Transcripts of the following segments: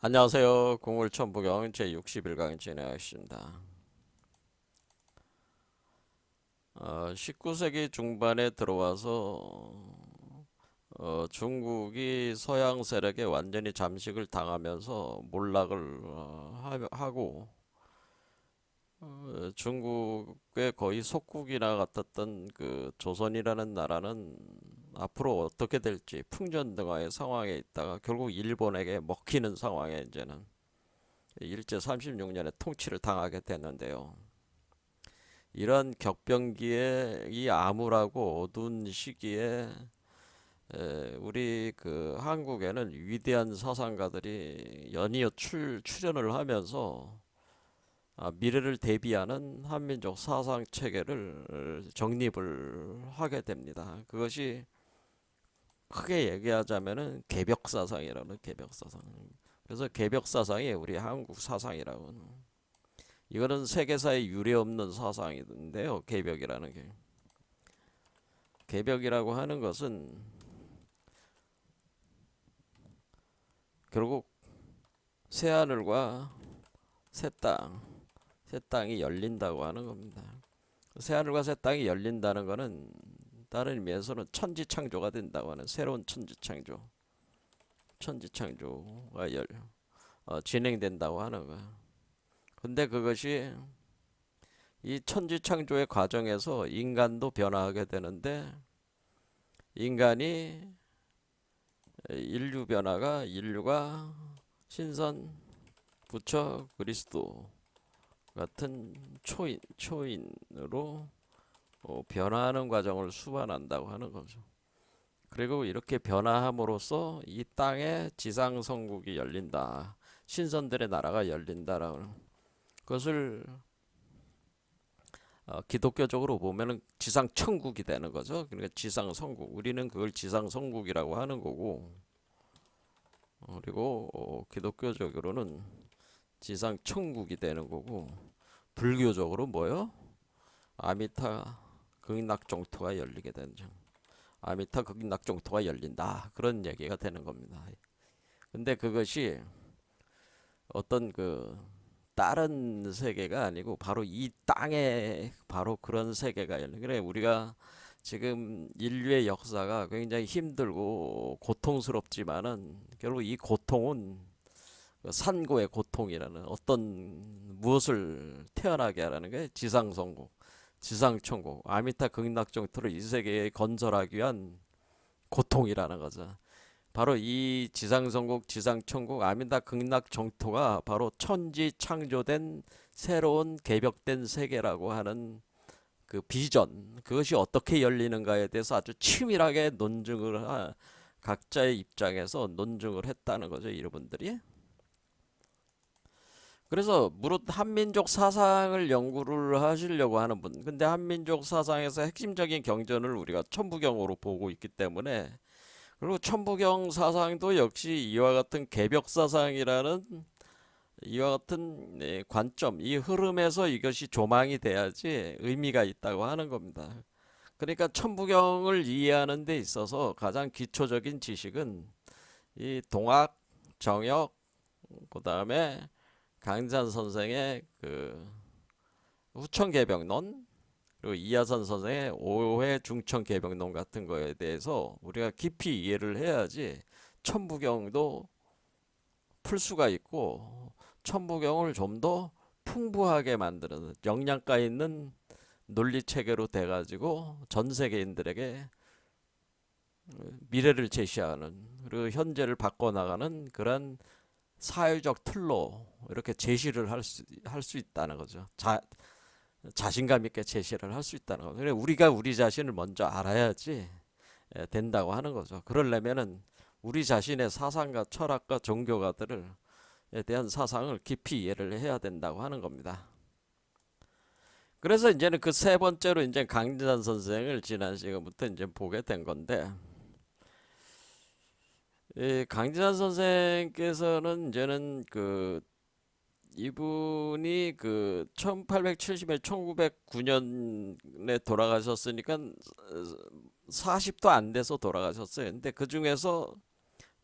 안녕하세요. 공울천부경 제61강 진행하겠습니다. 19세기 중반에 들어와서 중국이 서양 세력에 완전히 잠식을 당하면서 몰락을 하고 중국의 거의 속국이나 같았던 그 조선이라는 나라는 앞으로 어떻게 될지 풍전등화의 상황에 있다가 결국 일본에게 먹히는 상황에 이제는 일제 36년에 통치를 당하게 됐는데요. 이런 격변기에 이 암울하고 어두운 시기에 우리 그 한국에는 위대한 사상가들이 연이어 출연을 하면서 미래를 대비하는 한민족 사상 체계를 정립을 하게 됩니다. 그것이 크게 얘기하자면은 개벽사상이라는 개벽사상. 그래서 개벽사상이 우리 한국 사상이라고. 이거는 세계사에 유례없는 사상인데요. 개벽이라는 게. 개벽이라고 하는 것은 결국 새하늘과 새 땅, 새 땅이 열린다고 하는 겁니다. 새하늘과 새 땅이 열린다는 것은 다른 의미에서는 천지창조가 된다고 하는 새로운 천지창조, 천지창조가 진행된다고 하는 거야. 근데 그것이 이 천지창조의 과정에서 인간도 변화하게 되는데 인간이 인류가 신선, 부처, 그리스도 같은 초인으로 변화하는 과정을 수반한다고 하는 거죠. 그리고 이렇게 변화함으로써 이 땅에 지상성국이 열린다. 신선들의 나라가 열린다라는 그것을 기독교적으로 보면은 지상천국이 되는 거죠. 그러니까 지상성국. 우리는 그걸 지상성국이라고 하는 거고, 그리고 기독교적으로는 지상천국이 되는 거고, 불교적으로 뭐요? 아미타 극락정토가 열리게 되는 점. 아미타 극락정토가 열린다. 그런 얘기가 되는 겁니다. 근데 그것이 어떤 그 다른 세계가 아니고 바로 이 땅에 바로 그런 세계가 열린. 그래 우리가 지금 인류의 역사가 굉장히 힘들고 고통스럽지만은 결국 이 고통은 그 산고의 고통이라는 어떤 무엇을 태어나게 하라는 게 지상성국, 지상천국, 아미타 극락정토를 이 세계에 건설하기 위한 고통이라는 거죠. 바로 이 지상성국, 지상천국, 아미타 극락정토가 바로 천지 창조된 새로운 개벽된 세계라고 하는 그 비전, 그것이 어떻게 열리는가에 대해서 아주 치밀하게 각자의 입장에서 논증을 했다는 거죠, 여러분들이. 그래서 무릇 한민족 사상을 연구를 하시려고 하는 분, 근데 한민족 사상에서 핵심적인 경전을 우리가 천부경으로 보고 있기 때문에, 그리고 천부경 사상도 역시 이와 같은 개벽 사상이라는 이와 같은 관점, 이 흐름에서 이것이 조망이 돼야지 의미가 있다고 하는 겁니다. 그러니까 천부경을 이해하는 데 있어서 가장 기초적인 지식은 이 동학, 정역, 그 다음에 강산 선생의 그 후천개벽론, 그리고 이하선 선생의 오해 중천개벽론 같은 거에 대해서 우리가 깊이 이해를 해야지 천부경도 풀 수가 있고 천부경을 좀 더 풍부하게 만드는 영양가 있는 논리 체계로 돼가지고 전 세계인들에게 미래를 제시하는 그리고 현재를 바꿔나가는 그런 사회적 틀로 이렇게 제시를 할 수 있다는 거죠. 자신감 있게 제시를 할 수 있다는 거죠. 그래 우리가 우리 자신을 먼저 알아야지 된다고 하는 거죠. 그러려면은 우리 자신의 사상과 철학과 종교가들을 에 대한 사상을 깊이 이해를 해야 된다고 하는 겁니다. 그래서 이제는 그 세 번째로 이제 강진산 선생을 지난 시간부터 이제 보게 된 건데, 이 강진산 선생께서는 이제는 그 이분이 그 1870에 1909년에 돌아가셨으니까 40도 안 돼서 돌아가셨어요. 근데 그 중에서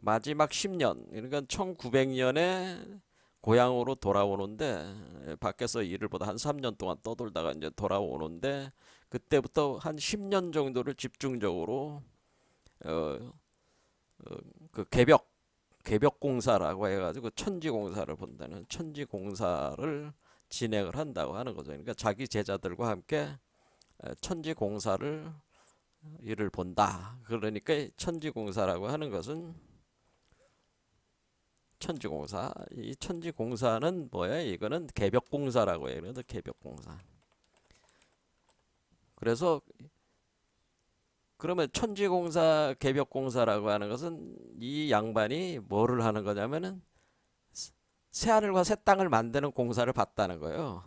마지막 10년, 그러니까 1900년에 고향으로 돌아오는데, 밖에서 일을 보다 한 3년 동안 떠돌다가 이제 돌아오는데, 그때부터 한 10년 정도를 집중적으로 어, 그 개벽 공사라고 해가지고 천지 공사를 본다는, 천지 공사를 진행을 한다고 하는 거죠. 그러니까 자기 제자들과 함께 천지 공사를 일을 본다. 그러니까 천지 공사라고 하는 것은, 천지공사, 이 천지공사는 뭐야? 이거는 개벽공사라고 해요. 그래서 개벽공사. 그래서 그러면 천지공사, 개벽공사라고 하는 것은 이 양반이 뭐를 하는 거냐면은 새하늘과 새 땅을 만드는 공사를 봤다는 거예요.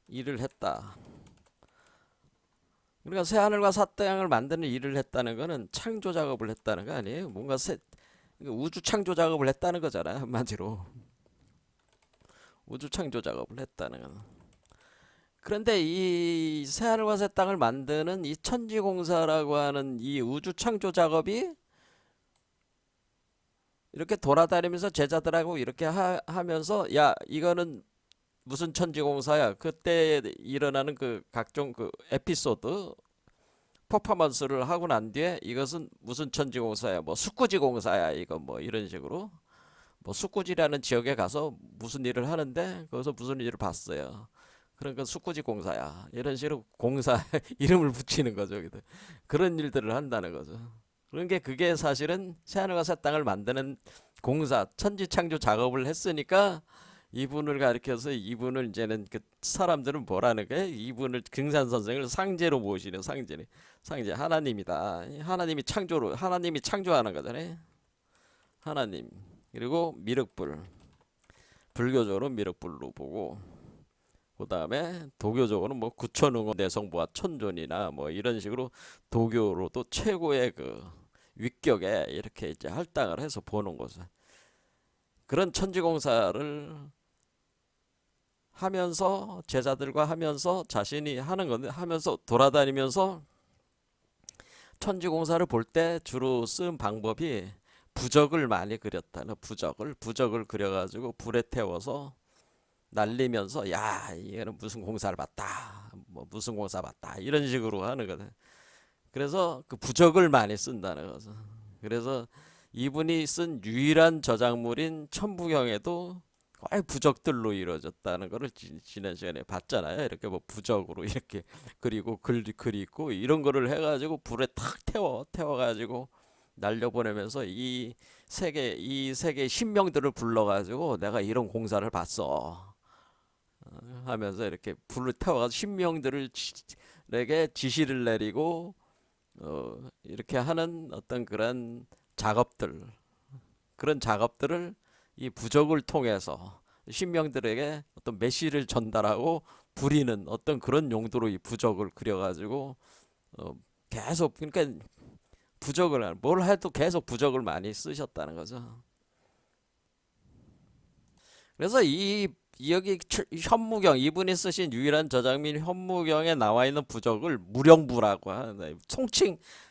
일을 했다. 그러니까 새하늘과 새 땅을 만드는 일을 했다는 거는 창조 작업을 했다는 거 아니에요? 뭔가 우주 창조 작업을 했다는 거잖아요. 한마디로 우주 창조 작업을 했다는 건. 그런데 이 새하늘과 새 땅을 만드는 이 천지공사라고 하는 이 우주 창조 작업이 이렇게 돌아다니면서 제자들하고 이렇게 하면서, 야, 이거는 무슨 천지공사야? 그때 일어나는 그 각종 그 에피소드 퍼포먼스를 하고 난 뒤에, 이것은 무슨 천지공사야? 뭐 숙구지공사야? 이거 뭐 이런 식으로, 뭐 숙구지라는 지역에 가서 무슨 일을 하는데 거기서 무슨 일을 봤어요. 그러니까 숙구지 공사야. 이런 식으로 공사 이름을 붙이는 거죠. 그런 일들을 한다는 거죠. 그런 게, 그게 사실은 새하늘과 새 땅을 만드는 공사, 천지창조 작업을 했으니까 이분을 가리켜서, 이분을 이제는 그 사람들은 뭐라는 거예요? 이분을, 긍산 선생을 상제로 모시는, 상제 하나님이다. 하나님이 창조하는 거잖아요. 하나님. 그리고 미륵불, 불교적으로 미륵불로 보고, 그 다음에 도교적으로는 뭐 구천응원 내성부와 천존이나 뭐 이런 식으로 도교로도 최고의 그 위격에 이렇게 이제 할당을 해서 보는 거죠. 그런 천지공사를 하면서, 제자들과 하면서 자신이 하는 건데, 하면서 돌아다니면서 천지공사를 볼 때 주로 쓴 방법이 부적을 많이 그렸다는, 부적을 그려가지고 불에 태워서 날리면서, 야, 이거는 무슨 공사를 봤다, 뭐 무슨 공사 봤다, 이런 식으로 하는 거든. 그래서 그 부적을 많이 쓴다는 거죠. 그래서 이분이 쓴 유일한 저작물인 천부경에도 거의 부적들로 이루어졌다는 것을 지난 시간에 봤잖아요. 이렇게 뭐 부적으로 이렇게 그리고 그리고 이런 거를 해가지고 불에 탁 태워가지고 날려보내면서 이 세계 신명들을 불러가지고 내가 이런 공사를 봤어 하면서 이렇게 불을 태워가지고 신명들에게 지시를 내리고 이렇게 하는 어떤 그런 작업들을 이 부적을 통해서 신명들에게 어떤 메시지를 전달하고 부리는 어떤 그런 용도로 이 부적을 그려가지고 계속, 그러니까 부적을 뭘 해도 계속 부적을 많이 쓰셨다는 거죠. 그래서 여기 현무경, 이분이 쓰신 유일한 저작민 현무경에 나와 있는 부적을 무령부라고 하는,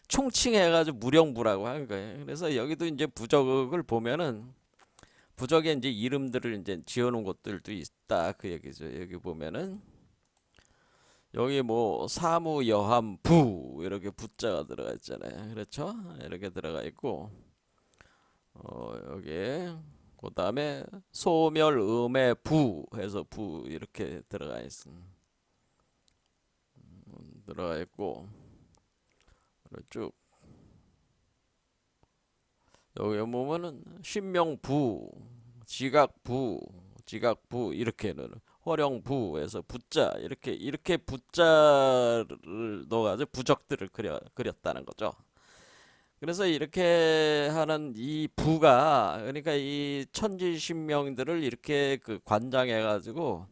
총칭해가지고 무령부라고 하는 거예요. 그래서 여기도 이제 부적을 보면은 부적에 이제 이름들을 이제 지어놓은 곳들도 있다, 그 얘기죠. 여기 보면은 여기 뭐 사무 여함 부 이렇게 부자가 들어가 있잖아요. 그렇죠? 이렇게 들어가 있고, 여기 그 다음에 소멸 음의 부 해서 부 이렇게 들어가 있고, 쭉 여기 보면은 신명부, 지각부 이렇게는 호령부에서 부자, 이렇게 부자를 넣어가지고 부적들을 그렸다는 거죠. 그래서 이렇게 하는 이 부가, 그러니까 이 천지신명들을 이렇게 그 관장해가지고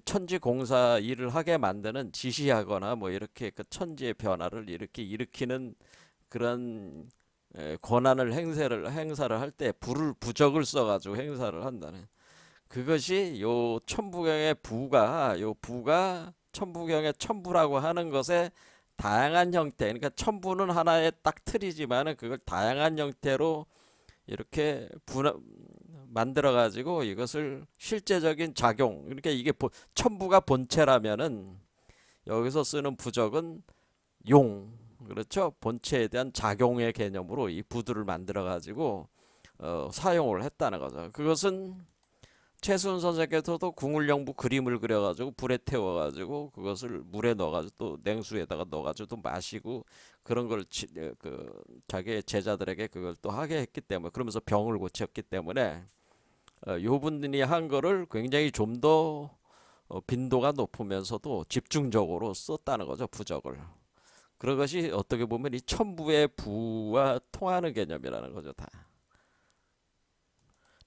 천지공사 일을 하게 만드는, 지시하거나 뭐 이렇게 그 천지의 변화를 이렇게 일으키는 그런 권한을 행사를 할 때 부적을 써가지고 행사를 한다는, 그것이 요 부가 천부경의 천부라고 하는 것에 다양한 형태, 그러니까 첨부는 하나의 딱 틀이지만은 그걸 다양한 형태로 이렇게 만들어 가지고 이것을 실제적인 작용, 그러니까 이게 첨부가 본체라면은 여기서 쓰는 부적은 용, 그렇죠? 본체에 대한 작용의 개념으로 이 부두를 만들어 가지고 사용을 했다는 거죠. 그것은 최수훈 선생께서도 궁울영부 그림을 그려가지고 불에 태워가지고 그것을 물에 넣어가지고 또 냉수에다가 넣어가지고 또 마시고 그런 걸 자기의 제자들에게 그걸 또 하게 했기 때문에, 그러면서 병을 고쳤기 때문에 요 분들이 한 거를 굉장히 좀 더 빈도가 높으면서도 집중적으로 썼다는 거죠, 부적을. 그런 것이 어떻게 보면 이 천부의 부와 통하는 개념이라는 거죠, 다.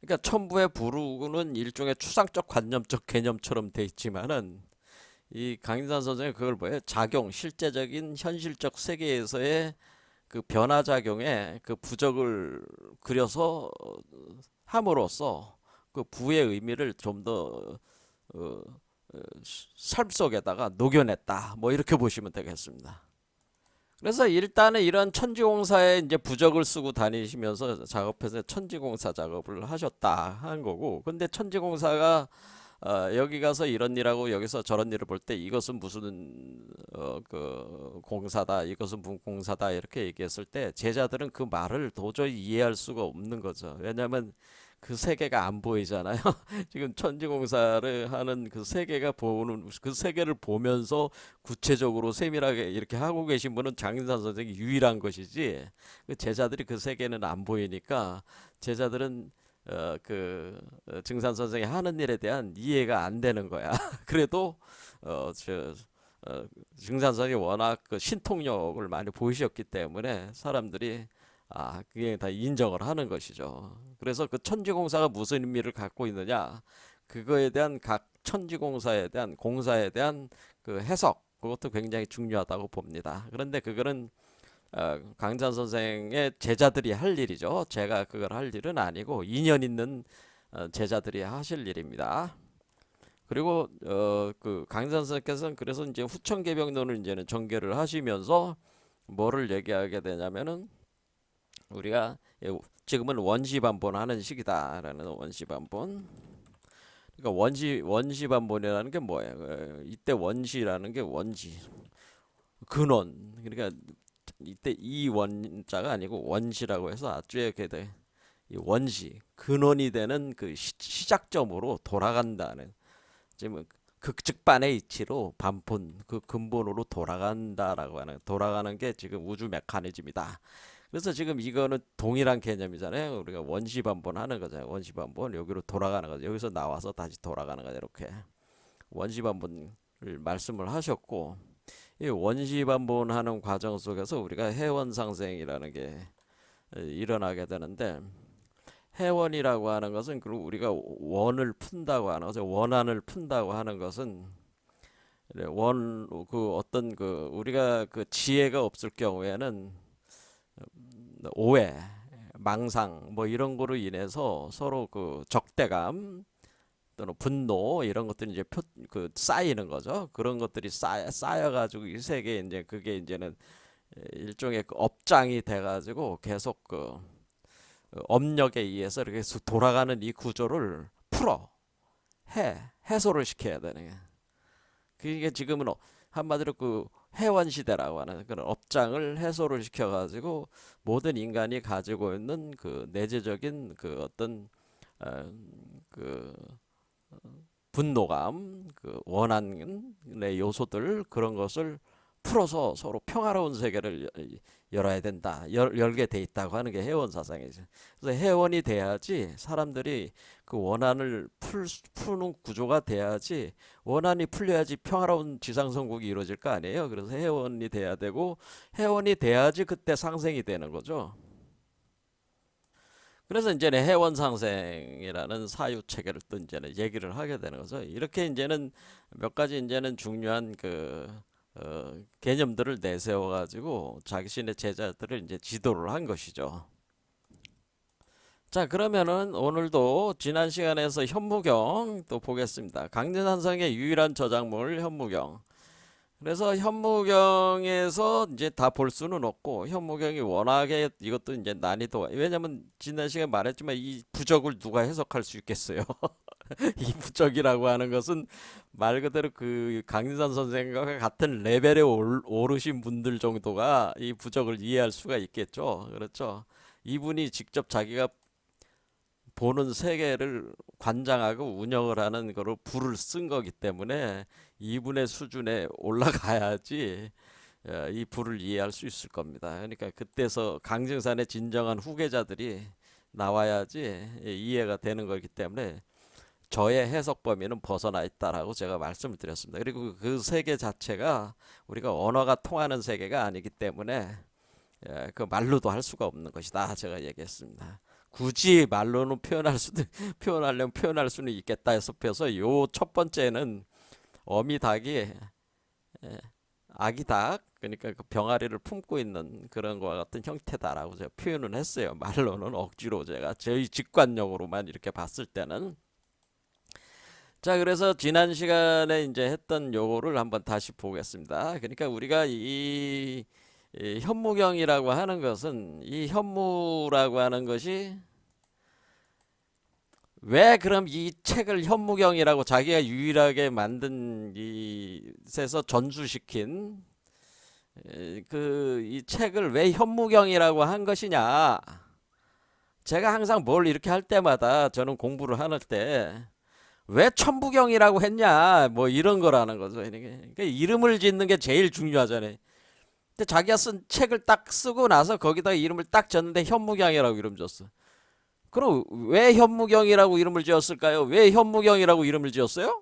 그러니까 천부의 부는 일종의 추상적 관념적 개념처럼 돼 있지만은 이 강인산 선생은 그걸 뭐예요? 작용, 실제적인 현실적 세계에서의 그 변화 작용에 그 부적을 그려서 함으로써 그 부의 의미를 좀 더 삶 속에다가 녹여냈다. 뭐 이렇게 보시면 되겠습니다. 그래서 일단은 이런 천지공사에 이제 부적을 쓰고 다니시면서 작업해서 천지공사 작업을 하셨다 하는 거고, 근데 천지공사가 여기 가서 이런 일하고 여기서 저런 일을 볼 때 이것은 무슨 그 공사다, 이것은 무슨 공사다 이렇게 얘기했을 때 제자들은 그 말을 도저히 이해할 수가 없는 거죠. 왜냐하면 그 세계가 안 보이잖아요. 지금 천지공사를 하는 그 세계가 보는 그 세계를 보면서 구체적으로 세밀하게 이렇게 하고 계신 분은 장인산 선생이 유일한 것이지, 그 제자들이 그 세계는 안 보이니까 제자들은 증산 선생이 하는 일에 대한 이해가 안 되는 거야. 그래도 증산 선생이 워낙 그 신통력을 많이 보이셨기 때문에 사람들이 그게 다 인정을 하는 것이죠. 그래서 그 천지공사가 무슨 의미를 갖고 있느냐, 그거에 대한 각 천지공사에 대한 공사에 대한 그 해석, 그것도 굉장히 중요하다고 봅니다. 그런데 그거는 강산 선생의 제자들이 할 일이죠. 제가 그걸 할 일은 아니고 인연 있는 제자들이 하실 일입니다. 그리고 그 강산 선생께서는 그래서 이제 후천개벽론을 이제는 전개를 하시면서 뭐를 얘기하게 되냐면은 우리가 지금은 원시반본하는 시기다라는 원시반본. 그러니까 원시반본이라는 게 뭐예요? 이때 원시라는 게 원시 근원. 그러니까 이때 이 원자가 아니고 원시라고 해서 앞뒤에 이 원시 근원이 되는 그 시작점으로 돌아간다는, 지금 극즉반의 이치로 반본 그 근본으로 돌아간다라고 하는, 돌아가는 게 지금 우주 메커니즘이다. 그래서 지금 이거는 동일한 개념이잖아요. 우리가 원시반본 하는 거잖아요. 원시반본 여기로 돌아가는 거죠. 여기서 나와서 다시 돌아가는 거죠. 이렇게 원시반본을 말씀을 하셨고, 이 원시반본 하는 과정 속에서 우리가 해원상생이라는 게 일어나게 되는데, 해원이라고 하는 것은 그리고 우리가 원을 푼다고 하는 거죠. 원한을 푼다고 하는 것은 그 어떤 그 우리가 그 지혜가 없을 경우에는 오해, 망상 뭐 이런 거로 인해서 서로 그 적대감 또는 분노 이런 것들이 이제 쌓이는 거죠. 그런 것들이 쌓여가지고 이 세계에 이제 그게 이제는 일종의 그 업장이 돼가지고 계속 그 업력에 의해서 이렇게 돌아가는 이 구조를 해소를 시켜야 되는 게, 그게 지금은 한마디로 그 해원 시대라고 하는 그런 업장을 해소를 시켜가지고 모든 인간이 가지고 있는 그 내재적인 그 어떤 그 분노감, 그 원한의 요소들, 그런 것을 풀어서 서로 평화로운 세계를 열어야 된다, 열게 돼 있다고 하는 게 해원 사상이죠. 그래서 해원이 돼야지 사람들이 그 원한을 푸는 구조가 돼야지, 원한이 풀려야지 평화로운 지상성국이 이루어질 거 아니에요. 그래서 해원이 돼야 되고, 해원이 돼야지 그때 상생이 되는 거죠. 그래서 이제는 해원 상생이라는 사유 체계를 또 이제는 얘기를 하게 되는 거죠. 이렇게 이제는 몇 가지 이제는 중요한 그 개념들을 내세워 가지고 자신의 제자들을 이제 지도를 한 것이죠. 자, 그러면은 오늘도 지난 시간에서 현무경 또 보겠습니다. 강진산성의 유일한 저작물 현무경. 그래서 현무경에서 이제 다 볼 수는 없고, 현무경이 워낙에 이것도 이제 난이도가, 왜냐면 지난 시간에 말했지만 이 부적을 누가 해석할 수 있겠어요. 이 부적이라고 하는 것은 말 그대로 그 강인선 선생과 같은 레벨에 오르신 분들 정도가 이 부적을 이해할 수가 있겠죠. 그렇죠. 이분이 직접 자기가 보는 세계를 관장하고 운영을 하는 거로 불을 쓴 거기 때문에 이분의 수준에 올라가야지 이 불을 이해할 수 있을 겁니다. 그러니까 그때서 강증산의 진정한 후계자들이 나와야지 이해가 되는 거기 때문에 저의 해석 범위는 벗어나 있다라고 제가 말씀을 드렸습니다. 그리고 그 세계 자체가 우리가 언어가 통하는 세계가 아니기 때문에 그 말로도 할 수가 없는 것이다. 제가 얘기했습니다. 굳이 말로는 표현할 수도 표현하려면 표현할 수는 있겠다 해서 요 첫 번째는 어미닭이 아기 닭, 그러니까 그 병아리를 품고 있는 그런 것과 같은 형태다라고 제가 표현을 했어요. 말로는 억지로 제가 저희 직관적으로만 이렇게 봤을 때는. 자, 그래서 지난 시간에 이제 했던 요거를 한번 다시 보겠습니다. 그러니까 우리가 이 현무경이라고 하는 것은, 이 현무라고 하는 것이 왜 그럼 이 책을 현무경이라고 자기가 유일하게 만든 이에서 전수시킨 그 이 책을 왜 현무경이라고 한 것이냐. 제가 항상 뭘 이렇게 할 때마다 저는 공부를 할 때 왜 천부경이라고 했냐 뭐 이런 거라는 거죠. 그러니까 이름을 짓는 게 제일 중요하잖아요. 근데 자기가 쓴 책을 딱 쓰고 나서 거기다 이름을 딱 졌는데 현무경이라고 이름 줬어. 그럼 왜 현무경이라고 이름을 지었을까요? 왜 현무경이라고 이름을 지었어요?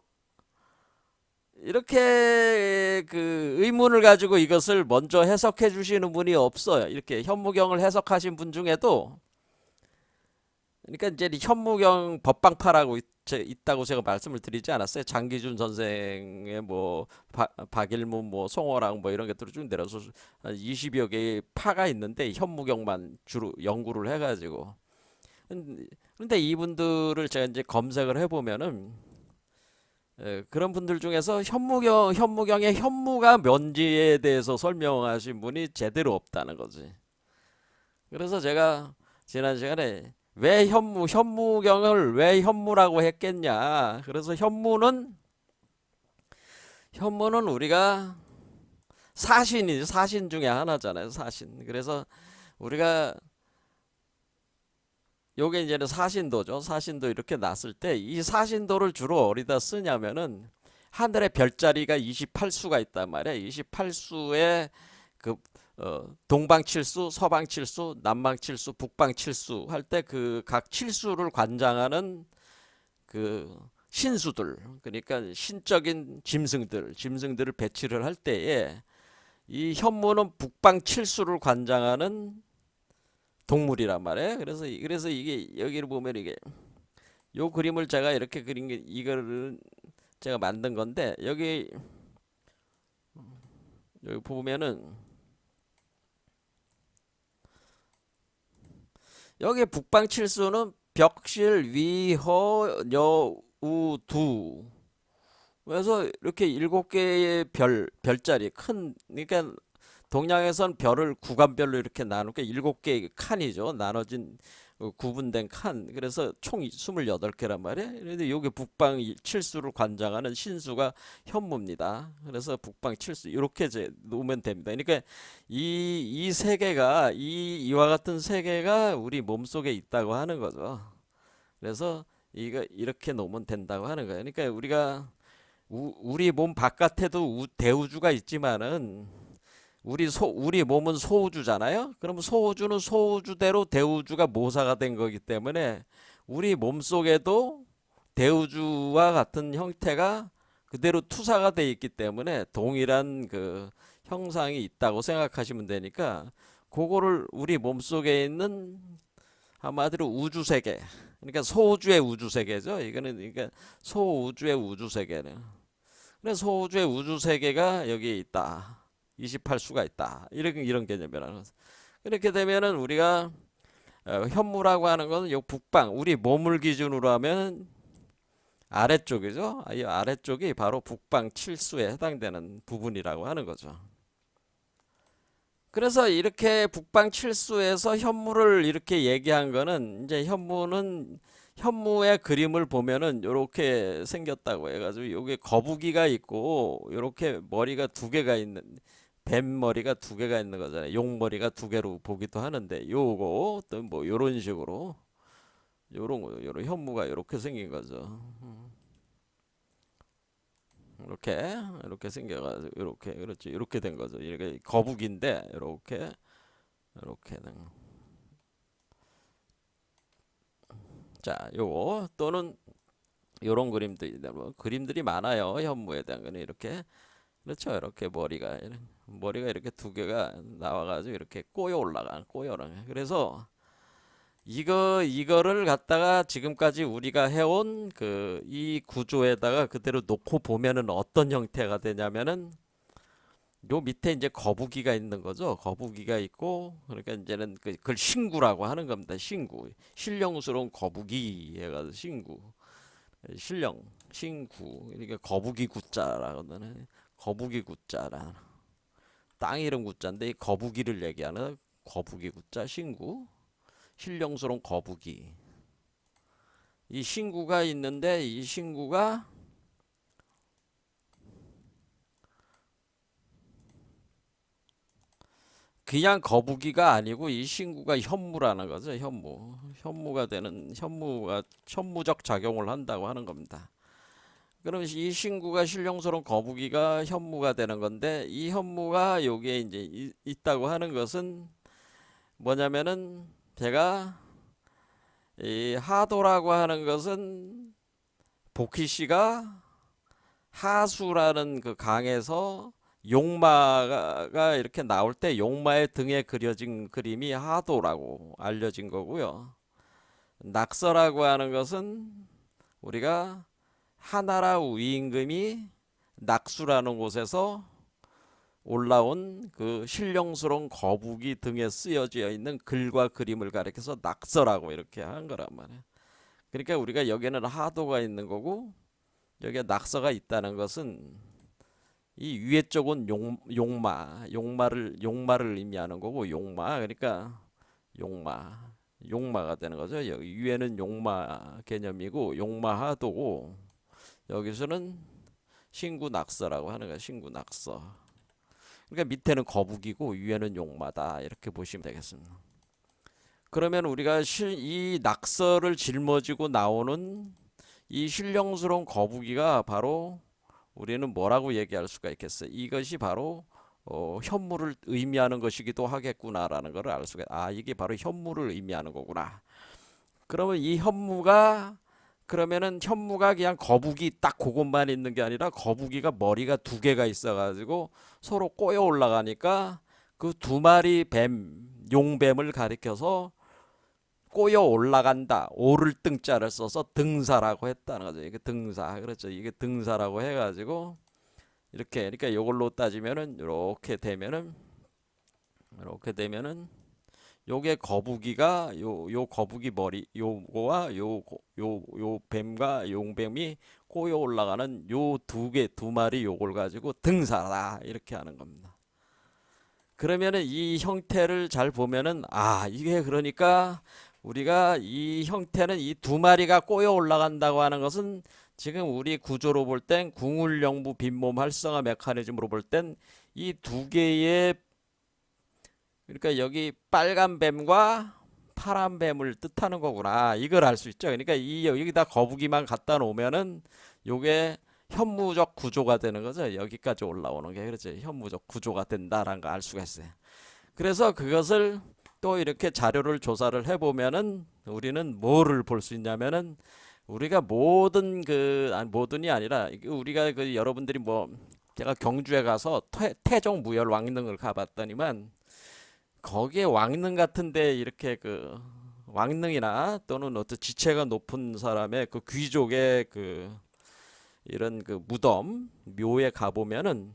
이렇게 그 의문을 가지고 이것을 먼저 해석해 주시는 분이 없어요. 이렇게 현무경을 해석하신 분 중에도, 그러니까 이제 현무경 법방파라고 있다고 제가 말씀을 드리지 않았어요. 장기준 선생의 뭐 박일문 뭐 송어랑 뭐 이런 것들을 쭉 내려서 한 20여 개의 파가 있는데 현무경만 주로 연구를 해가지고, 근데 이분들을 제가 이제 검색을 해보면은 그런 분들 중에서 현무경의 현무가 뭔지에 대해서 설명하신 분이 제대로 없다는 거지. 그래서 제가 지난 시간에 왜 현무경을 왜 현무라고 했겠냐. 그래서 현무는 우리가 사신 중에 하나잖아요. 사신. 그래서 우리가 요게 이제는 사신도죠. 사신도 이렇게 났을 때 이 사신도를 주로 어디다 쓰냐면은 하늘에 별자리가 28수가 있단 말이야. 28수의 그 동방칠수, 서방칠수, 남방칠수, 북방칠수 할 때 그 각 칠수를 관장하는 그 신수들, 그러니까 신적인 짐승들을 배치를 할 때에 이 현무는 북방칠수를 관장하는 동물이란 말이에요. 그래서 이게 여기를 보면 이게 요 그림을 제가 이렇게 그린 게 이거를 제가 만든 건데, 여기 보면은 여기 북방칠수는 벽실 위허 여우두, 그래서 이렇게 7개의 별자리 큰, 그러니까 동양에선 별을 구간별로 이렇게 나누니까 7개의 칸이죠. 나눠진 구분된 칸. 그래서 총 28개란 말이에요. 그런데 여기 북방 칠수를 관장하는 신수가 현무입니다. 그래서 북방 칠수 이렇게 놓으면 됩니다. 그러니까 이 세계가 이와 같은 세계가 우리 몸속에 있다고 하는 거죠. 그래서 이거 이렇게 놓으면 된다고 하는 거예요. 그러니까 우리가 우리 몸 바깥에도 대우주가 있지만은 우리 몸은 소우주잖아요. 그럼 소우주는 소우주대로 대우주가 모사가 된 거기 때문에 우리 몸 속에도 대우주와 같은 형태가 그대로 투사가 돼 있기 때문에 동일한 그 형상이 있다고 생각하시면 되니까, 그거를 우리 몸 속에 있는 한마디로 우주세계, 그러니까 소우주의 우주세계죠. 이거는 그러니까 소우주의 우주세계는. 그래서 소우주의 우주세계가 여기 있다. 28수가 있다. 이런 개념이라는 거죠. 그렇게 되면은 우리가 현무라고 하는 것은 요 북방, 우리 몸을 기준으로 하면 아래쪽이죠. 이 아래쪽이 바로 북방 칠수에 해당되는 부분이라고 하는 거죠. 그래서 이렇게 북방 칠수에서 현무를 이렇게 얘기한 거는 이제 현무의 그림을 보면은 요렇게 생겼다고 해가지고 요게 거북이가 있고 요렇게 머리가 두 개가 있는 뱀 머리가 두 개가 있는 거잖아요. 용 머리가 두 개로 보기도 하는데 요거 또 뭐 요런 식으로 요런 현무가 요렇게 생긴 거죠. 이렇게 생겨가지고 이렇게 그렇지 이렇게 된 거죠. 이렇게 거북인데 이렇게 된. 자, 요거 또는 요런 그림들이 많아요. 현무에 대한 거는 이렇게 그렇죠. 이렇게 머리가 이렇게 두 개가 나와가지고 이렇게 꼬여 올라가. 그래서 이거를 갖다가 지금까지 우리가 해온 그 이 구조에다가 그대로 놓고 보면은 어떤 형태가 되냐면은 요 밑에 이제 거북이가 있는 거죠. 거북이가 있고 그러니까 이제는 그걸 신구라고 하는 겁니다. 신구. 신령스러운 거북이 해가지고 신구. 신구. 그러니까 거북이 구자라고 하는 거북이 구자라. 땅 이름 구자인데 이 거북이를 얘기하는 거북이 구자 신구. 신령스러운 거북이. 이 신구가 있는데 이 신구가 그냥 거북이가 아니고 이 신구가 현무라는 거죠. 현무가 현무적 작용을 한다고 하는 겁니다. 그럼 이 신구가 신령스러운 거북이가 현무가 되는 건데 이 현무가 여기에 이제 있다고 하는 것은 뭐냐면은 제가 이 하도라고 하는 것은 복희 씨가 하수라는 그 강에서 용마가 이렇게 나올 때 용마의 등에 그려진 그림이 하도라고 알려진 거고요. 낙서라고 하는 것은 우리가 하나라 위임금이 낙수라는 곳에서 올라온 그 신령스러운 거북이 등에 쓰여져 있는 글과 그림을 가리켜서 낙서라고 이렇게 한 거란 말이에요. 그러니까 우리가 여기에는 하도가 있는 거고 여기에 낙서가 있다는 것은 이 위에 쪽은 용마를 의미하는 거고 그러니까 용마가 되는 거죠. 여기 위에는 용마 개념이고 용마하도고 여기서는 신구낙서라고 하는 거야. 신구낙서. 그러니까 밑에는 거북이고 위에는 용마다 이렇게 보시면 되겠습니다. 그러면 우리가 이 낙서를 짊어지고 나오는 이 신령스러운 거북이가 바로 우리는 뭐라고 얘기할 수가 있겠어요? 이것이 바로 현무를 의미하는 것이기도 하겠구나라는 것을 알 수가 이게 바로 현무를 의미하는 거구나. 그러면 이 현무가 그냥 거북이 딱 그것만 있는 게 아니라 거북이가 머리가 두 개가 있어가지고 서로 꼬여 올라가니까 그 두 마리 용뱀을 가리켜서 꼬여 올라간다. 오를 등자를 써서 등사라고 했다는 거죠. 이게 등사. 그렇죠. 이게 등사라고 해가지고 그러니까 이걸로 따지면은 이렇게 되면은 요게 거북이가 요 거북이 머리 요거와 요 뱀과 용뱀이 꼬여 올라가는 요 두 마리 요걸 가지고 등사다 이렇게 하는 겁니다. 그러면은 이 형태를 잘 보면은 이게 그러니까 우리가 이 형태는 이 두 마리가 꼬여 올라간다고 하는 것은 지금 우리 구조로 볼 땐 궁울영부 빈몸 활성화 메커니즘으로 볼 땐 이 두 개의 그러니까 여기 빨간 뱀과 파란 뱀을 뜻하는 거구나. 이걸 알 수 있죠. 그러니까 여기다 거북이만 갖다 놓으면은 요게 현무적 구조가 되는 거죠. 여기까지 올라오는 게 그렇죠. 현무적 구조가 된다라는 거 알 수가 있어요. 그래서 그것을 또 이렇게 자료를 조사를 해보면은 우리는 뭐를 볼 수 있냐면은 우리가 모든이 아니라 우리가 여러분들이 제가 경주에 가서 태종 무열 왕릉을 가봤더니만 거기에 왕릉 같은데 이렇게 왕릉이나 또는 어떤 지체가 높은 사람의 그 귀족의 이런 무덤 묘에 가보면은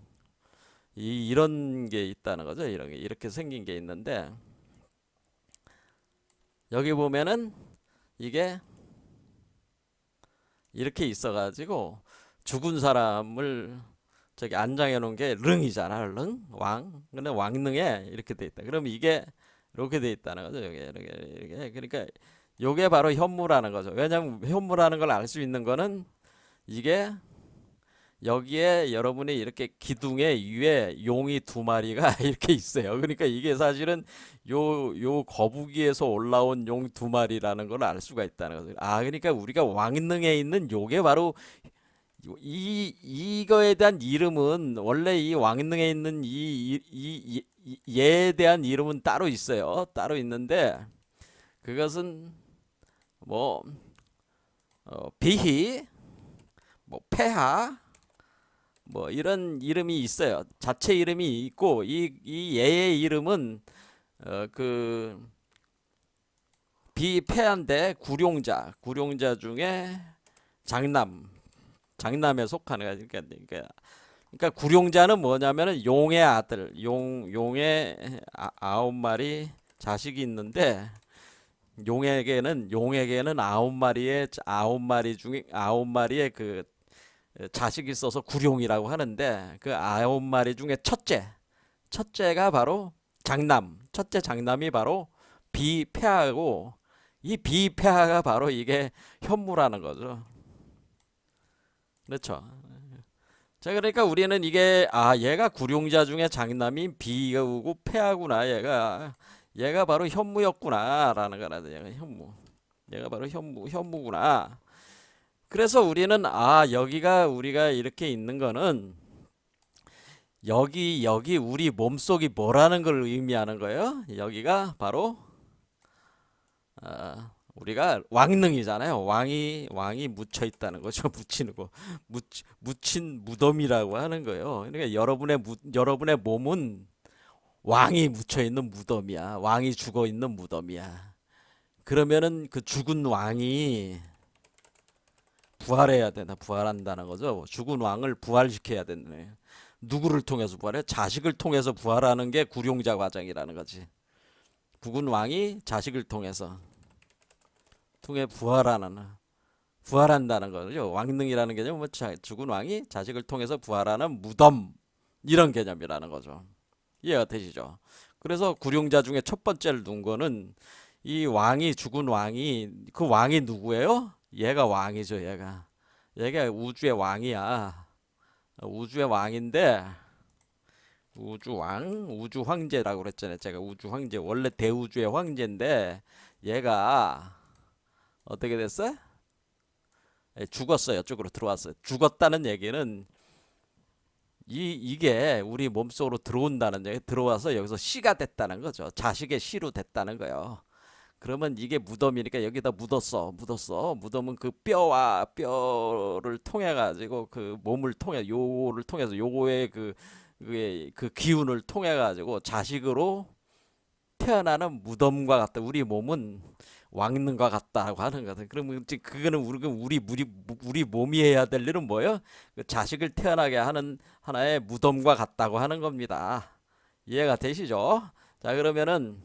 이런 게 있다는 거죠. 이렇게 생긴 게 있는데 여기 보면은 이게 이렇게 있어가지고 죽은 사람을 저기 안장해 놓은 게 릉이잖아. 릉? 왕? 근데 왕릉에 이렇게 돼 있다. 그럼 이게 이렇게 돼 있다는 거죠. 이게 이렇게. 그러니까 요게 바로 현무라는 거죠. 왜냐면 현무라는 걸 알 수 있는 거는 이게 여기에 여러분이 이렇게 기둥에 위에 용이 두 마리가 이렇게 있어요. 그러니까 이게 사실은 요 거북이에서 올라온 용 두 마리라는 걸 알 수가 있다는 거죠. 아, 그러니까 우리가 왕릉에 있는 요게 바로 이거에 대한 이름은 원래 이 왕릉에 있는 얘에 대한 이름은 따로 있어요. 따로 있는데 그것은 뭐 비희, 뭐 폐하, 뭐 이런 이름이 있어요. 자체 이름이 있고 이 얘의 이름은 그 비폐하인데 구룡자 중에 장남, 장남에 속하는 거야. 그러니까 구룡자는 뭐냐면은 용의 아들, 용의 아홉 마리 자식이 있는데 용에게는 아홉 마리 중에 아홉 마리의 그 자식이 있어서 구룡이라고 하는데 그 아홉 마리 중에 첫째가 바로 첫째 장남이 바로 비폐하고 이 비폐하가 바로 이게 현무라는 거죠. 그렇죠. 자, 그러니까 우리는 이게 얘가 구룡자 중에 장남인 비하고 폐하구나. 얘가 바로 현무였구나라는 거라도 얘가 바로 현무구나. 그래서 우리는 여기가 우리가 이렇게 있는 거는 여기 우리 몸속이 뭐라는 걸 의미하는 거예요. 여기가 바로 우리가 왕릉이잖아요. 왕이 묻혀 있다는 거죠. 묻히는 거. 묻힌 무덤이라고 하는 거예요. 그러니까 여러분의 몸은 왕이 묻혀 있는 무덤이야. 왕이 죽어 있는 무덤이야. 그러면은 그 죽은 왕이 부활해야 된다. 부활한다는 거죠. 죽은 왕을 부활시켜야 된다. 누구를 통해서 부활해? 자식을 통해서 부활하는 게 구룡자 과정이라는 거지. 죽은 왕이 자식을 통해 부활한다는 거죠. 왕릉이라는 개념은 뭐 죽은 왕이 자식을 통해서 부활하는 무덤 이런 개념이라는 거죠. 이해가 되시죠? 그래서 구룡자 중에 첫 번째를 둔 거는 이 죽은 왕이 그 왕이 누구예요? 얘가 왕이죠. 얘가 우주의 왕이야. 우주의 왕인데 우주 황제라고 그랬잖아요. 제가 우주 황제 원래 대우주의 황제인데 얘가 어떻게 됐어? 죽었어요. 이쪽으로 들어왔어요. 죽었다는 얘기는 이게 우리 몸속으로 들어온다는 얘기, 들어와서 여기서 씨가 됐다는 거죠. 자식의 씨로 됐다는 거예요. 그러면 이게 무덤이니까 여기다 묻었어. 무덤은 그 뼈를 통해 가지고 그 몸을 통해 요를 통해서 요거의 그 기운을 통해 가지고 자식으로 태어나는 무덤과 같다. 우리 몸은 왕릉과 같다고 하는 거든. 그러면 그거는 우리 몸이 해야 될 일은 뭐예요? 그 자식을 태어나게 하는 하나의 무덤과 같다고 하는 겁니다. 이해가 되시죠? 자, 그러면은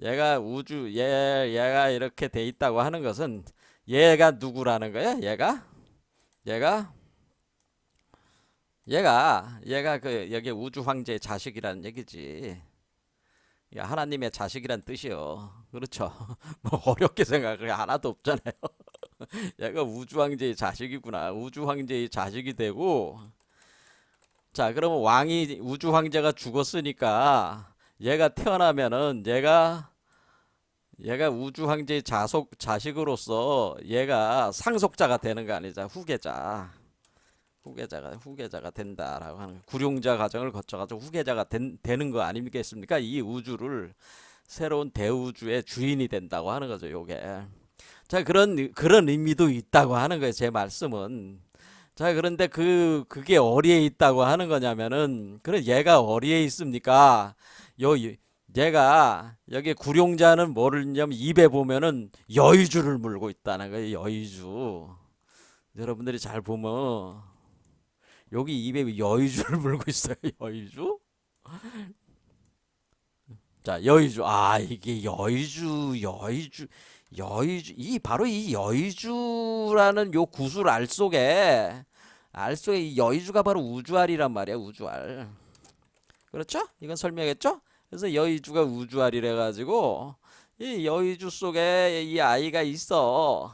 얘가 이렇게 돼 있다고 하는 것은 얘가 누구라는 거야? 얘가 그 여기 우주 황제의 자식이라는 얘기지. 하나님의 자식이란 뜻이요. 그렇죠. 뭐 어렵게 생각할 하나도 없잖아요. 얘가 우주 황제의 자식이구나. 우주 황제의 자식이 되고, 자, 그러면 우주 황제가 죽었으니까 얘가 태어나면은 얘가 우주 황제의 자식으로서 얘가 상속자가 되는 거 아니죠. 후계자가 된다라고 하는 구룡자 과정을 거쳐가지고 후계자가 되는 거 아니겠습니까? 이 우주를 새로운 대우주의 주인이 된다고 하는 거죠. 요게. 자, 그런 의미도 있다고 하는 거예요. 제 말씀은. 자, 그런데 그게 어디에 있다고 하는 거냐면은, 그래, 얘가 어디에 있습니까? 얘가, 여기 구룡자는 뭐를 했냐면, 입에 보면은 여의주를 물고 있다는 거예요. 여의주. 여러분들이 잘 보면, 여기 입에 여의주를 물고 있어요. 여의주? 자, 여의주. 아, 이게 여의주. 이 바로 이 여의주라는 요 구슬 알 속에 이 여의주가 바로 우주알이란 말이야, 우주알. 그렇죠? 이건 설명했죠? 그래서 여의주가 우주알이래 가지고 이 여의주 속에 이 아이가 있어.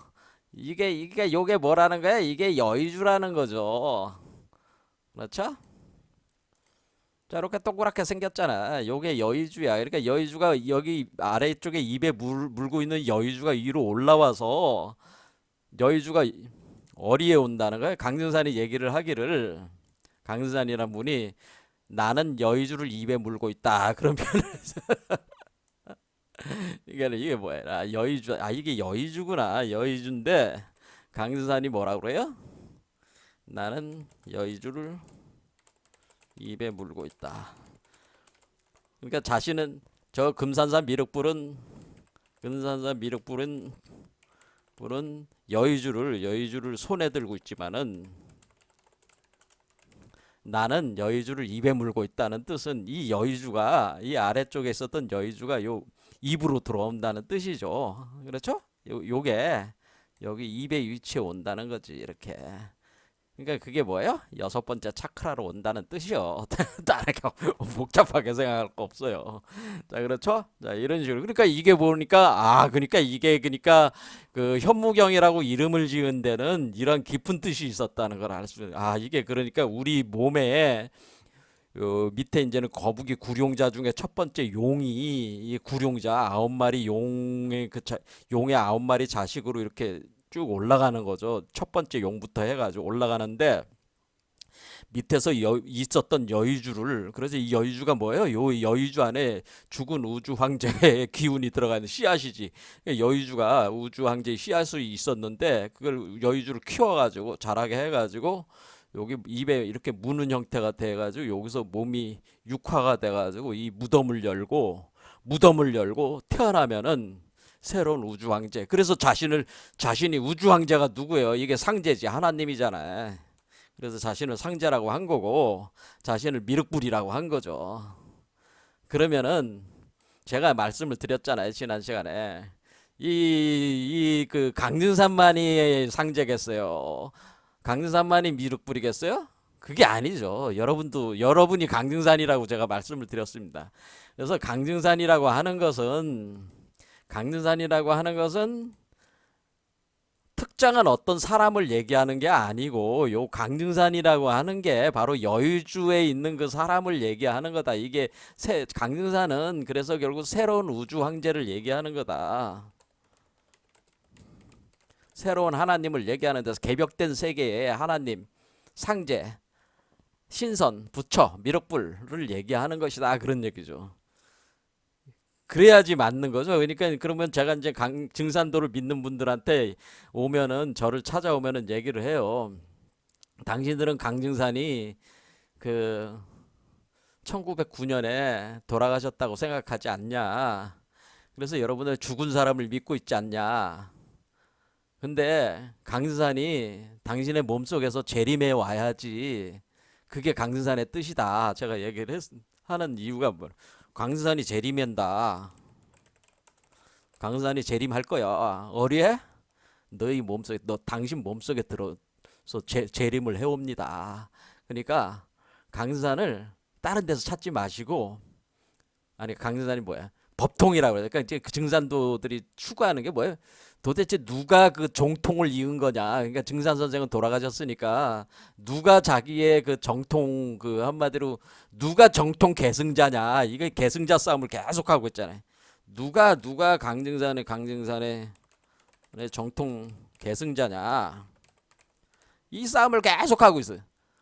이게 요게 뭐라는 거야? 이게 여의주라는 거죠. 그렇죠? 자, 이렇게 동그랗게 생겼잖아. 요게 여의주야. 그러니까 여의주가 여기 아래쪽에 입에 물고 있는 여의주가 위로 올라와서 여의주가 어리에 온다는 거야. 강등산이 얘기를 하기를, 강등산이란 분이 나는 여의주를 입에 물고 있다. 그런 표현을 이게 뭐야? 아, 여의주. 아, 이게 여의주구나. 여의주인데 강등산이 뭐라 그래요? 나는 여의주를 입에 물고 있다. 그러니까 자신은 저 금산산 미륵불은 여의주를 손에 들고 있지만은 나는 여의주를 입에 물고 있다는 뜻은 이 여의주가 이 아래쪽에 있었던 여의주가 요 입으로 들어온다는 뜻이죠. 그렇죠? 요게 여기 입에 위치해 온다는 거지 이렇게. 그러니까 그게 뭐예요? 여섯 번째 차크라로 온다는 뜻이요. 다르게 복잡하게 생각할 거 없어요. 자, 그렇죠? 자, 이런 식으로. 그러니까 이게 보니까 그러니까 그 현무경이라고 이름을 지은 데는 이런 깊은 뜻이 있었다는 걸 알 수. 아, 이게 그러니까 우리 몸에 밑에 이제는 거북이 구룡자 중에 첫 번째 용이 이 구룡자 9마리 용의 9마리 자식으로 이렇게 쭉 올라가는 거죠. 첫 번째 용부터 해가지고 올라가는데 밑에서 있었던 여의주를, 그래서 이 여의주가 뭐예요? 요 여의주 안에 죽은 우주 황제의 기운이 들어가 있는 씨앗이지. 여의주가 우주 황제의 씨앗이 있었는데 그걸 여의주를 키워가지고 자라게 해가지고 여기 입에 이렇게 무는 형태가 돼가지고 여기서 몸이 육화가 돼가지고 이 무덤을 열고 태어나면은 새로운 우주 황제. 그래서 자신이 우주 황제가 누구예요? 이게 상제지. 하나님이잖아요. 그래서 자신을 상제라고 한 거고 자신을 미륵불이라고 한 거죠. 그러면은 제가 말씀을 드렸잖아요. 지난 시간에. 그 강릉산만이 상제겠어요? 강릉산만이 미륵불이겠어요? 그게 아니죠. 여러분이 강릉산이라고 제가 말씀을 드렸습니다. 그래서 강릉산이라고 하는 것은 특정한 어떤 사람을 얘기하는 게 아니고 요 강릉산이라고 하는 게 바로 여의주에 있는 그 사람을 얘기하는 거다. 이게 강릉산은 그래서 결국 새로운 우주 황제를 얘기하는 거다. 새로운 하나님을 얘기하는 데서 개벽된 세계의 하나님, 상제, 신선, 부처, 미륵불을 얘기하는 것이다. 그런 얘기죠. 그래야지 맞는 거죠. 그러니까 그러면 제가 이제 증산도를 믿는 분들한테 저를 찾아오면은 얘기를 해요. 당신들은 강증산이 그 1909년에 돌아가셨다고 생각하지 않냐? 그래서 여러분들 죽은 사람을 믿고 있지 않냐? 근데 강증산이 당신의 몸속에서 재림해 와야지. 그게 강증산의 뜻이다. 제가 얘기를 하는 이유가 뭐? 강승산이 재림한다. 강승산이 재림할 거야. 어리해? 당신 몸속에 들어서 재림을 해옵니다. 그러니까 강승산을 다른 데서 찾지 마시고, 아니 강승산이 뭐야? 법통이라고 그래. 그러니까 이제 그 증산도들이 추구하는 게 뭐예요? 도대체 누가 그 정통을 이은 거냐? 그러니까 증산 선생은 돌아가셨으니까 누가 자기의 그 정통, 그 한마디로 누가 정통 계승자냐? 이게 계승자 싸움을 계속하고 있잖아요. 누가 강증산의 정통 계승자냐? 이 싸움을 계속하고 있어요.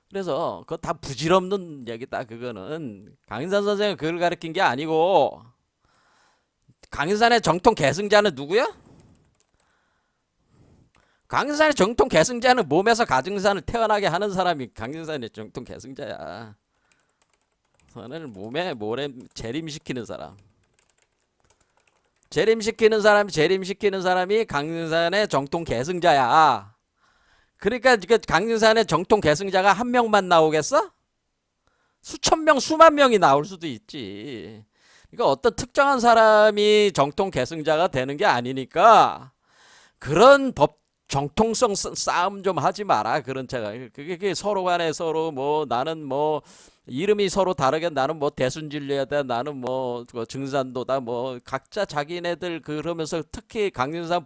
그래서 그거 다 부질없는 얘기다. 그거는 강인산 선생은 그걸 가르친 게 아니고, 강인산의 정통 계승자는 누구야? 강인산의 정통 계승자는 몸에서 가증산을 태어나게 하는 사람이 강인산의 정통 계승자야. 저는 몸에 재림시키는 사람. 재림시키는 사람이 강인산의 정통 계승자야. 그러니까 강인산의 정통 계승자가 한 명만 나오겠어? 수천 명, 수만 명이 나올 수도 있지. 그러니까 어떤 특정한 사람이 정통 계승자가 되는 게 아니니까 그런 법 정통성 싸움 좀 하지 마라. 그런 차가 그게 서로 간에 서로 뭐 나는 뭐 이름이 서로 다르게 나는 뭐 대순진리야다 나는 뭐 증산도다 뭐 각자 자기네들 그러면서 특히 강윤상